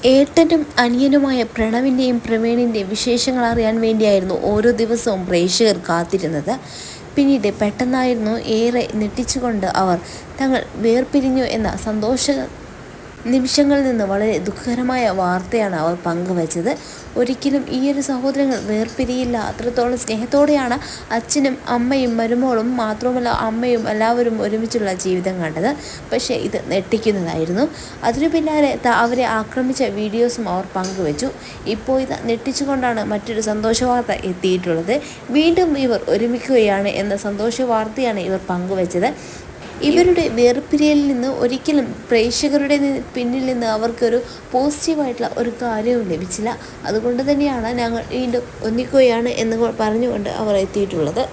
ഏട്ടനും അനിയനുമായ പ്രണവിൻ്റെയും പ്രവീണിൻ്റെയും വിശേഷങ്ങൾ അറിയാൻ വേണ്ടിയായിരുന്നു ഓരോ ദിവസവും പ്രേക്ഷകർ കാത്തിരുന്നത്. പിന്നീട് പെട്ടെന്നായിരുന്നു ഏറെ ഞെട്ടിച്ചുകൊണ്ട് അവർ തങ്ങൾ വേർപിരിഞ്ഞു എന്ന സന്തോഷ നിമിഷങ്ങളിൽ നിന്ന് വളരെ ദുഃഖകരമായ വാർത്തയാണ് അവർ പങ്കുവച്ചത്. ഒരിക്കലും ഈയൊരു സഹോദരങ്ങൾ വേർപിരിയില്ല, അത്രത്തോളം സ്നേഹത്തോടെയാണ് അച്ഛനും അമ്മയും മരുമോളും മാത്രമല്ല അമ്മയും എല്ലാവരും ഒരുമിച്ചുള്ള ജീവിതം കണ്ടത്. പക്ഷേ ഇത് ഞെട്ടിക്കുന്നതായിരുന്നു. അതിനു പിന്നാലെ അവരെ ആക്രമിച്ച വീഡിയോസും അവർ പങ്കുവച്ചു. ഇപ്പോൾ ഇത് ഞെട്ടിച്ചുകൊണ്ടാണ് മറ്റൊരു സന്തോഷ വാർത്ത എത്തിയിട്ടുള്ളത്. വീണ്ടും ഇവർ ഒരുമിക്കുകയാണ് എന്ന സന്തോഷ വാർത്തയാണ് ഇവർ പങ്കുവച്ചത്. ഇവരുടെ വേർപിരിയലിൽ നിന്ന് ഒരിക്കലും പ്രേക്ഷകരുടെ പിന്നിൽ നിന്ന് അവർക്കൊരു പോസിറ്റീവായിട്ടുള്ള ഒരു കാര്യവും ലഭിച്ചില്ല. അതുകൊണ്ട് തന്നെയാണ് ഞങ്ങൾ വീണ്ടും ഒന്നിക്കുകയാണ് എന്ന് പറഞ്ഞുകൊണ്ട് അവർ എത്തിയിട്ടുള്ളത്.